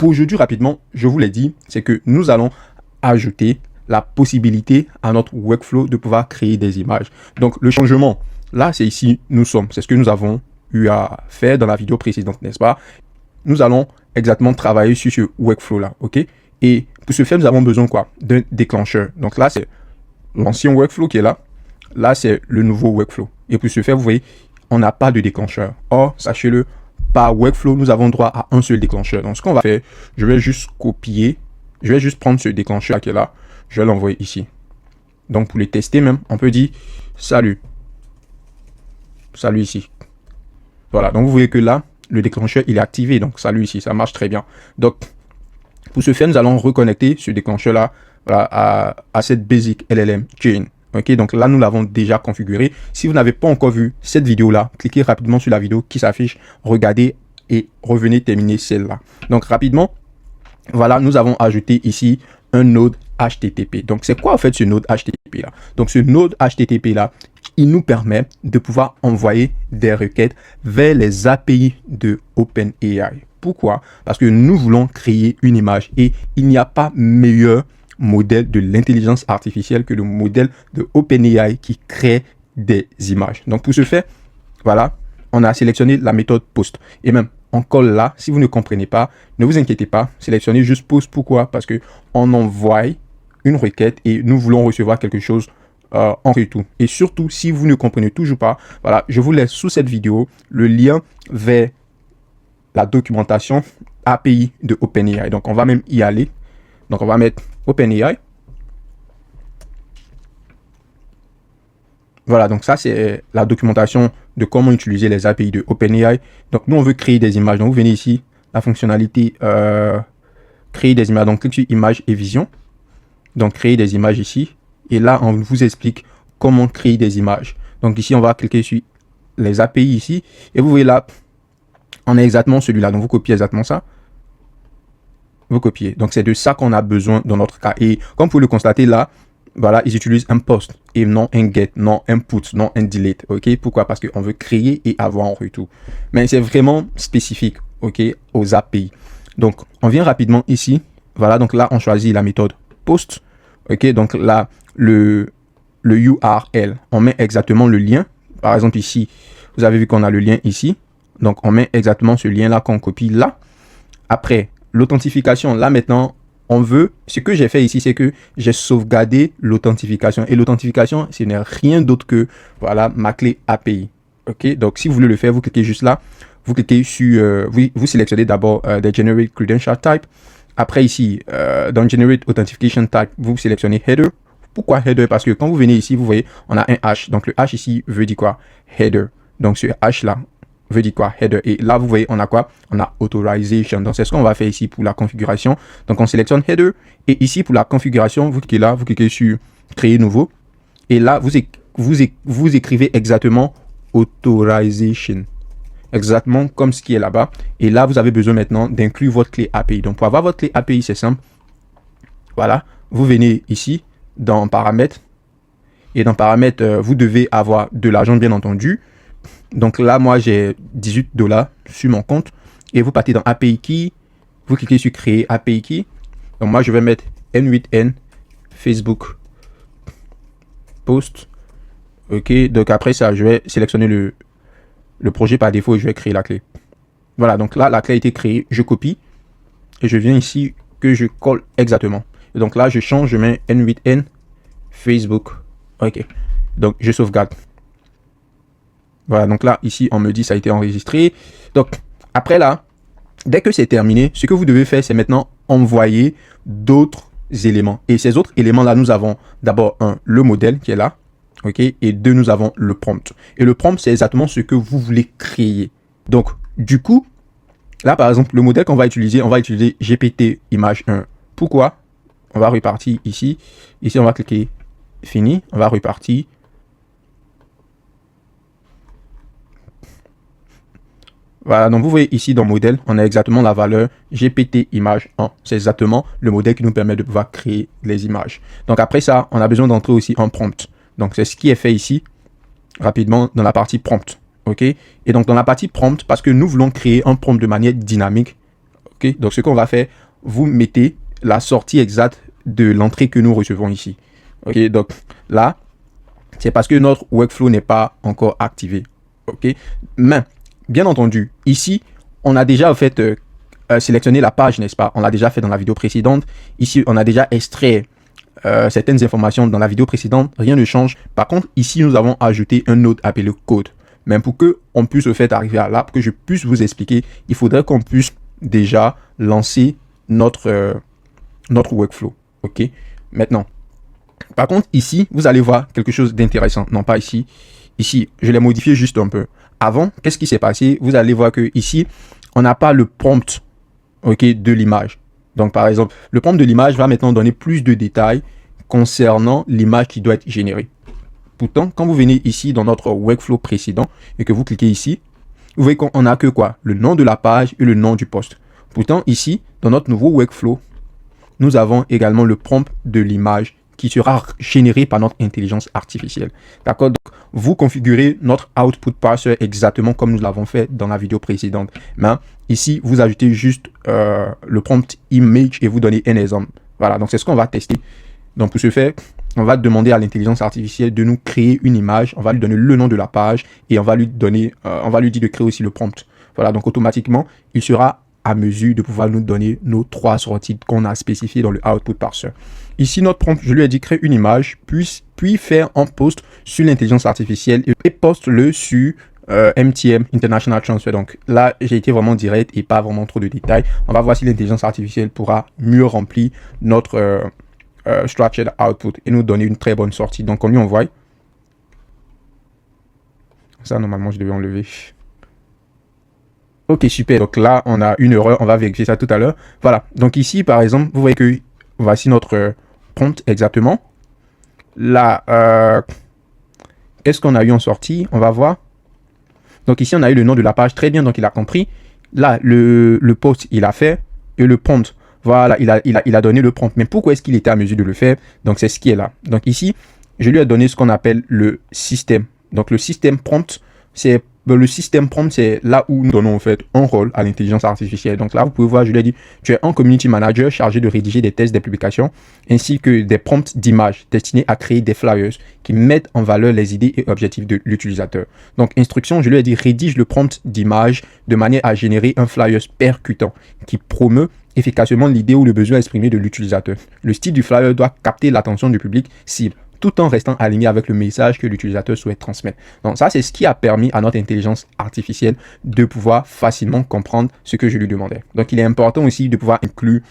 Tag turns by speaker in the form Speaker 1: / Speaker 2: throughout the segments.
Speaker 1: pour aujourd'hui, rapidement, je vous l'ai dit, c'est que nous allons ajouter la possibilité à notre workflow de pouvoir créer des images. Donc, le changement, là, c'est ici, nous sommes. C'est ce que nous avons eu à faire dans la vidéo précédente, n'est-ce pas? Nous allons exactement travailler sur ce workflow-là, ok? Et pour ce faire, nous avons besoin quoi? D'un déclencheur. Donc là, c'est l'ancien workflow qui est là. Là, c'est le nouveau workflow. Et pour ce faire, vous voyez, on n'a pas de déclencheur. Or, sachez-le, par workflow, nous avons droit à un seul déclencheur. Donc, ce qu'on va faire, je vais juste copier. Je vais juste prendre ce déclencheur qui est là. Je vais l'envoyer ici. Donc, pour les tester même, on peut dire salut. Salut ici. Voilà. Donc, vous voyez que là, le déclencheur, il est activé. Donc, salut ici. Ça marche très bien. Donc, pour ce faire, nous allons reconnecter ce déclencheur-là voilà, à cette basic LLM chain. Ok, donc là, nous l'avons déjà configuré. Si vous n'avez pas encore vu cette vidéo-là, cliquez rapidement sur la vidéo qui s'affiche, regardez et revenez terminer celle-là. Donc, rapidement, voilà, nous avons ajouté ici un node HTTP. Donc, c'est quoi en fait ce node HTTP-là? Donc, ce node HTTP-là, il nous permet de pouvoir envoyer des requêtes vers les API de OpenAI. Pourquoi? Parce que nous voulons créer une image et il n'y a pas meilleur modèle de l'intelligence artificielle que le modèle de OpenAI qui crée des images. Donc, pour ce faire, voilà, on a sélectionné la méthode post. Et même encore là, si vous ne comprenez pas, ne vous inquiétez pas, sélectionnez juste post. Pourquoi? Parce que on envoie une requête et nous voulons recevoir quelque chose en retour. Et surtout, si vous ne comprenez toujours pas, voilà, je vous laisse sous cette vidéo le lien vers la documentation API de OpenAI. Donc, on va même y aller. Donc, on va mettre OpenAI. Voilà, donc ça, c'est la documentation de comment utiliser les API de OpenAI. Donc, nous, on veut créer des images. Donc, vous venez ici, la fonctionnalité créer des images. Donc, clique sur Images et Vision. Donc, créer des images ici. Et là, on vous explique comment créer des images. Donc, ici, on va cliquer sur les API ici. Et vous voyez là, on a exactement celui-là. Donc, vous copiez exactement ça. Vous copiez. Donc, c'est de ça qu'on a besoin dans notre cas. Et comme vous pouvez le constater là, voilà, ils utilisent un post et non un get, non un put, non un delete. OK? Pourquoi? Parce qu'on veut créer et avoir en retour. Mais c'est vraiment spécifique, OK, aux API. Donc, on vient rapidement ici. Voilà, donc là, on choisit la méthode post. OK? Donc là, le URL, on met exactement le lien. Par exemple, ici, vous avez vu qu'on a le lien ici. Donc, on met exactement ce lien-là qu'on copie là. Après, l'authentification, là maintenant, on veut, ce que j'ai fait ici, c'est que j'ai sauvegardé l'authentification. Et l'authentification, ce n'est rien d'autre que, voilà, ma clé API. OK? Donc, si vous voulez le faire, vous cliquez juste là. Vous cliquez sur, vous sélectionnez d'abord des Generate Credential Type. Après ici, dans Generate Authentication Type, vous sélectionnez Header. Pourquoi Header? Parce que quand vous venez ici, vous voyez, on a un H. Donc, le H ici veut dire quoi? Header. Donc, ce H-là veut dire quoi? Header. Et là, vous voyez, on a quoi? On a Authorization. Donc, c'est ce qu'on va faire ici pour la configuration. Donc, on sélectionne Header. Et ici, pour la configuration, vous cliquez là, vous cliquez sur Créer nouveau. Et là, vous écrivez exactement Authorization. Exactement comme ce qui est là-bas. Et là, vous avez besoin maintenant d'inclure votre clé API. Donc, pour avoir votre clé API, c'est simple. Voilà. Vous venez ici, dans Paramètres. Et dans Paramètres, vous devez avoir de l'argent, bien entendu. Donc là, moi, j'ai $18 sur mon compte. Et vous partez dans API Key. Vous cliquez sur Créer API Key. Donc moi, je vais mettre N8N Facebook Post. OK. Donc après ça, je vais sélectionner le projet par défaut et je vais créer la clé. Voilà. Donc là, la clé a été créée. Je copie. Et je viens ici que je colle exactement. Et donc là, je change. Je mets N8N Facebook. OK. Donc, je sauvegarde. Voilà, donc là, ici, on me dit ça a été enregistré. Donc, après là, dès que c'est terminé, ce que vous devez faire, c'est maintenant envoyer d'autres éléments. Et ces autres éléments-là, nous avons d'abord, le modèle qui est là. OK? Et deux, nous avons le prompt. Et le prompt, c'est exactement ce que vous voulez créer. Donc, du coup, là, par exemple, le modèle qu'on va utiliser, on va utiliser GPT Image 1. Pourquoi? On va repartir ici. Ici, on va cliquer Fini. On va repartir. Voilà, donc vous voyez ici dans modèle, on a exactement la valeur GPT Image 1. C'est exactement le modèle qui nous permet de pouvoir créer les images. Donc après ça, on a besoin d'entrer aussi un prompt. Donc c'est ce qui est fait ici, rapidement, dans la partie prompt. OK? Et donc dans la partie prompt, parce que nous voulons créer un prompt de manière dynamique, Ok, donc ce qu'on va faire, vous mettez la sortie exacte de l'entrée que nous recevons ici. Ok, donc là, c'est parce que notre workflow n'est pas encore activé. Ok, mais bien entendu, ici, on a déjà en fait sélectionné la page, n'est-ce pas? On l'a déjà fait dans la vidéo précédente. Ici, on a déjà extrait certaines informations dans la vidéo précédente. Rien ne change. Par contre, ici, nous avons ajouté un node appelé code. Mais pour que on puisse le faire arriver à là, pour que je puisse vous expliquer, il faudrait qu'on puisse déjà lancer notre workflow. Ok. Maintenant, par contre, ici, vous allez voir quelque chose d'intéressant. Non, pas ici. Ici, je l'ai modifié juste un peu. Avant, qu'est-ce qui s'est passé? Vous allez voir que ici, on n'a pas le prompt, ok, de l'image. Donc, par exemple, le prompt de l'image va maintenant donner plus de détails concernant l'image qui doit être générée. Pourtant, quand vous venez ici dans notre workflow précédent et que vous cliquez ici, vous voyez qu'on n'a que quoi? Le nom de la page et le nom du poste. Pourtant, ici, dans notre nouveau workflow, nous avons également le prompt de l'image qui sera généré par notre intelligence artificielle. D'accord? Donc, vous configurez notre output parser exactement comme nous l'avons fait dans la vidéo précédente. Mais ici, vous ajoutez juste le prompt image et vous donnez un exemple. Voilà, donc c'est ce qu'on va tester. Donc, pour ce faire, on va demander à l'intelligence artificielle de nous créer une image. On va lui donner le nom de la page et on va lui donner, on va lui dire de créer aussi le prompt. Voilà, donc automatiquement, il sera à mesure de pouvoir nous donner nos 3 sorties qu'on a spécifiées dans le output parser. Ici, notre prompt, je lui ai dit créer une image, puis faire un post sur l'intelligence artificielle et poste-le sur MTM, International Transfer. Donc là, j'ai été vraiment direct et pas vraiment trop de détails. On va voir si l'intelligence artificielle pourra mieux remplir notre structured output et nous donner une très bonne sortie. Donc on lui envoie. Ça, normalement, je devais enlever. Ok, super. Donc là, on a une erreur. On va vérifier ça tout à l'heure. Voilà. Donc ici, par exemple, vous voyez que voici notre prompt exactement. Là, qu'est-ce qu'on a eu en sortie? On va voir. Donc ici, on a eu le nom de la page. Très bien. Donc il a compris. Là, le post, il a fait. Et le prompt, voilà, il a donné le prompt. Mais pourquoi est-ce qu'il était à mesure de le faire? Donc c'est ce qui est là. Donc ici, je lui ai donné ce qu'on appelle le système. Donc le système prompt, c'est le système prompt, c'est là où nous donnons en fait un rôle à l'intelligence artificielle. Donc là, vous pouvez voir, je lui ai dit, tu es un community manager chargé de rédiger des tests, des publications, ainsi que des prompts d'images destinés à créer des flyers qui mettent en valeur les idées et objectifs de l'utilisateur. Donc instruction, je lui ai dit, rédige le prompt d'image de manière à générer un flyer percutant qui promeut efficacement l'idée ou le besoin exprimé de l'utilisateur. Le style du flyer doit capter l'attention du public cible, tout en restant aligné avec le message que l'utilisateur souhaite transmettre. Donc ça, c'est ce qui a permis à notre intelligence artificielle de pouvoir facilement comprendre ce que je lui demandais. Donc il est important aussi de pouvoir inclure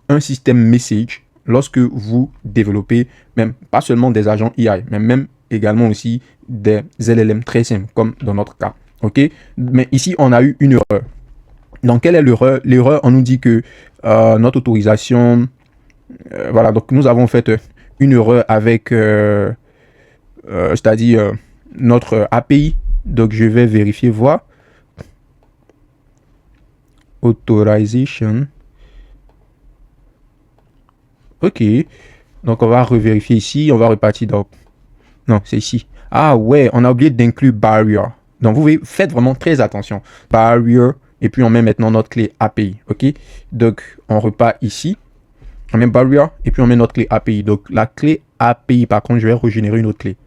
Speaker 1: un système message lorsque vous développez, même pas seulement des agents AI, mais même également aussi des LLM très simples, comme dans notre cas. Ok? Mais ici, on a eu une erreur. Donc quelle est l'erreur? L'erreur, on nous dit que notre autorisation, voilà, donc nous avons fait une erreur avec, c'est-à-dire notre API. Donc, je vais vérifier, voir. Authorization. Ok. Donc, on va revérifier ici. On va repartir dans... Non, c'est ici. Ah ouais, on a oublié d'inclure barrier. Donc, vous voyez, faites vraiment très attention. Barrier. Et puis, on met maintenant notre clé API. Ok. Donc, on repart ici. On met barrier et puis on met notre clé API. Donc la clé API, par contre, je vais régénérer une autre clé.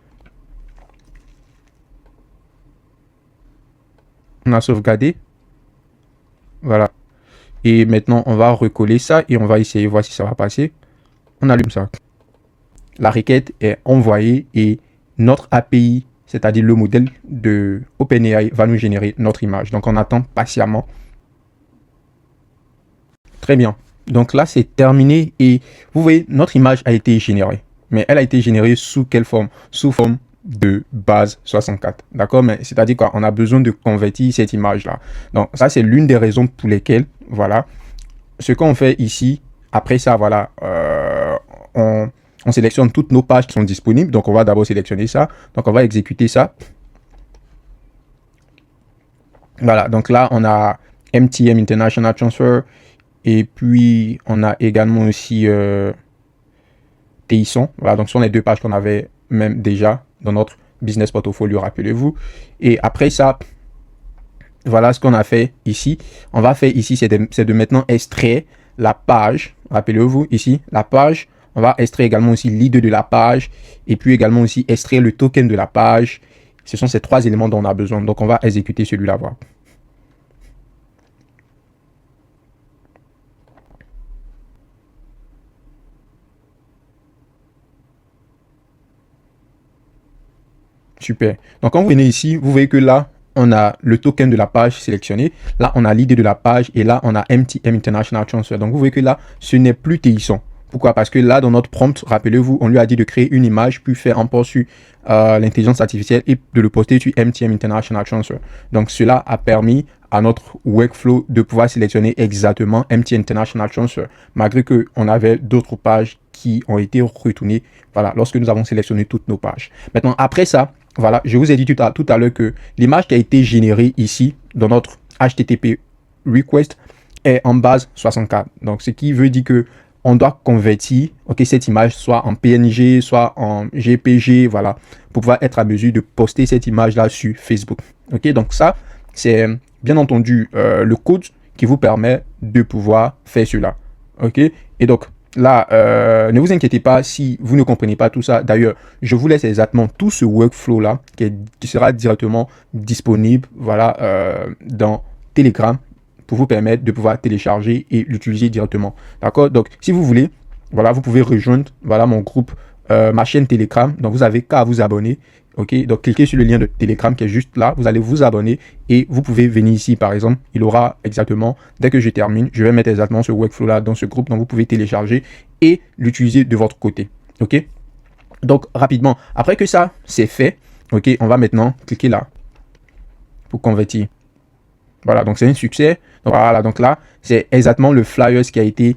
Speaker 1: On a sauvegardé. Voilà. Et maintenant, on va recoller ça et on va essayer de voir si ça va passer. On allume ça. La requête est envoyée et notre API, c'est-à-dire le modèle de OpenAI, va nous générer notre image. Donc on attend patiemment. Très bien. Donc là, c'est terminé et vous voyez, notre image a été générée. Mais elle a été générée sous quelle forme? Sous forme de base 64. D'accord? Mais c'est-à-dire qu'on a besoin de convertir cette image-là. Donc ça, c'est l'une des raisons pour lesquelles, voilà, ce qu'on fait ici, après ça, voilà, on sélectionne toutes nos pages qui sont disponibles. Donc on va d'abord sélectionner ça. Donc on va exécuter ça. Voilà, donc là, on a MTM International Transfer. Et puis, on a également aussi TISON. Voilà, donc ce sont les 2 pages qu'on avait même déjà dans notre business portfolio, rappelez-vous. Et après ça, voilà ce qu'on a fait ici. On va faire ici, c'est de maintenant extraire la page. Rappelez-vous ici, la page. On va extraire également aussi l'ID de la page et puis également aussi extraire le token de la page. Ce sont ces trois éléments dont on a besoin. Donc, on va exécuter celui-là. Voilà. Super. Donc, quand vous venez ici, vous voyez que là, on a le token de la page sélectionné. Là, on a l'ID de la page et là, on a MTM International Transfer. Donc, vous voyez que là, ce n'est plus TISON. Pourquoi? Parce que là, dans notre prompt, rappelez-vous, on lui a dit de créer une image, puis faire un port sur l'intelligence artificielle et de le poster sur MTM International Transfer. Donc, cela a permis à notre workflow de pouvoir sélectionner exactement MTM International Transfer, malgré qu'on avait d'autres pages qui ont été retournées, voilà, lorsque nous avons sélectionné toutes nos pages. Maintenant, après ça, voilà, je vous ai dit tout à l'heure que l'image qui a été générée ici, dans notre HTTP request, est en base 64. Donc, ce qui veut dire que on doit convertir cette image soit en PNG, soit en GPG, voilà, pour pouvoir être à mesure de poster cette image-là sur Facebook. Donc ça, c'est bien entendu le code qui vous permet de pouvoir faire cela. Et donc, là, ne vous inquiétez pas si vous ne comprenez pas tout ça. D'ailleurs, je vous laisse exactement tout ce workflow-là qui sera directement disponible voilà, dans Telegram pour vous permettre de pouvoir télécharger et l'utiliser directement. D'accord? Donc, si vous voulez, voilà, vous pouvez rejoindre voilà, mon groupe, ma chaîne Telegram. Donc, vous avez qu'à vous abonner. Donc, cliquez sur le lien de Telegram qui est juste là. Vous allez vous abonner et vous pouvez venir ici, par exemple. Il aura exactement, dès que je termine, je vais mettre exactement ce workflow-là dans ce groupe. Donc, vous pouvez télécharger et l'utiliser de votre côté. Donc, rapidement, après que ça, c'est fait, on va maintenant cliquer là pour convertir. Voilà, donc c'est un succès. Donc, voilà, donc là, c'est exactement le Flyers qui a été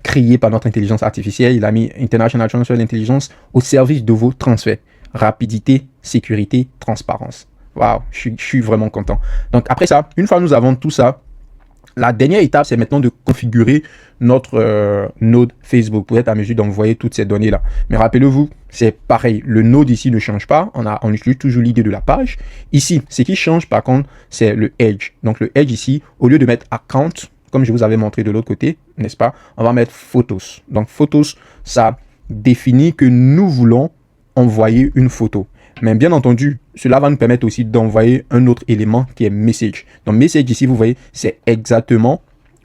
Speaker 1: créé par notre intelligence artificielle. Il a mis International Transfer Intelligence au service de vos transferts. Rapidité, sécurité, transparence. Waouh, je suis vraiment content. Donc après ça, une fois que nous avons tout ça, la dernière étape, c'est maintenant de configurer notre node Facebook pour être à mesure d'envoyer toutes ces données-là. Mais rappelez-vous, c'est pareil. Le node ici ne change pas. On utilise toujours l'idée de la page. Ici, ce qui change par contre, c'est le edge. Donc le edge ici, au lieu de mettre account, comme je vous avais montré de l'autre côté, n'est-ce pas, on va mettre photos. Donc photos, ça définit que nous voulons envoyer une photo. Mais bien entendu, cela va nous permettre aussi d'envoyer un autre élément qui est message. Donc message ici, vous voyez, c'est exactement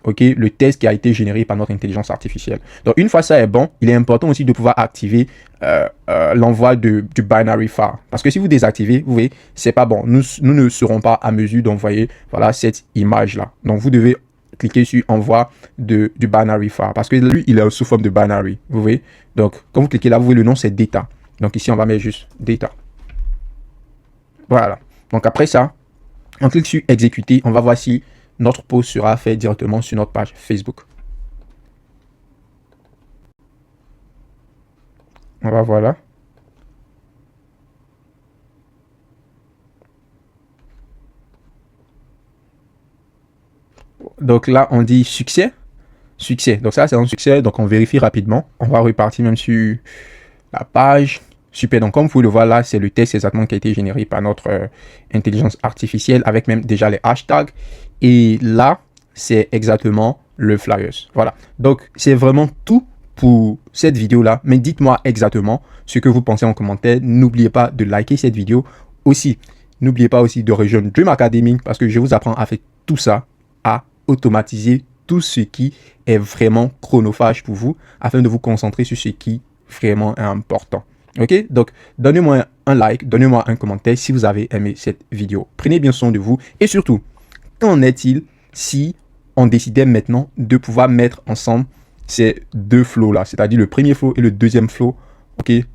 Speaker 1: le test qui a été généré par notre intelligence artificielle. Donc une fois ça est bon, il est important aussi de pouvoir activer l'envoi du binary file. Parce que si vous désactivez, vous voyez, c'est pas bon. Nous ne serons pas à mesure d'envoyer voilà, cette image-là. Donc vous devez cliquer sur envoi du binary file. Parce que lui, il est sous forme de binary. Vous voyez. Donc quand vous cliquez là, vous voyez le nom, c'est data. Donc ici, on va mettre juste data. Voilà. Donc après ça, on clique sur exécuter. On va voir si notre post sera fait directement sur notre page Facebook. On va voir là. Donc là, on dit succès. Succès. Donc ça, c'est un succès. Donc on vérifie rapidement. On va repartir même sur la page. Super, donc comme vous pouvez le voir là, c'est le texte exactement qui a été généré par notre intelligence artificielle avec même déjà les hashtags. Et là, c'est exactement le Flyers. Voilà, donc c'est vraiment tout pour cette vidéo-là. Mais dites-moi exactement ce que vous pensez en commentaire. N'oubliez pas de liker cette vidéo. Aussi, n'oubliez pas aussi de rejoindre Dream Academy parce que je vous apprends à faire tout ça, à automatiser tout ce qui est vraiment chronophage pour vous afin de vous concentrer sur ce qui vraiment important. Donc donnez-moi un like, donnez-moi un commentaire si vous avez aimé cette vidéo. Prenez bien soin de vous et surtout, qu'en est-il si on décidait maintenant de pouvoir mettre ensemble ces deux flows là, c'est-à-dire le premier flow et le deuxième flow,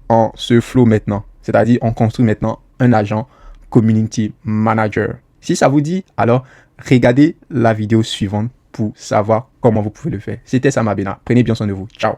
Speaker 1: en ce flow maintenant, c'est-à-dire on construit maintenant un agent community manager. Si ça vous dit, alors regardez la vidéo suivante pour savoir comment vous pouvez le faire. C'était Sam Abena. Prenez bien soin de vous. Ciao.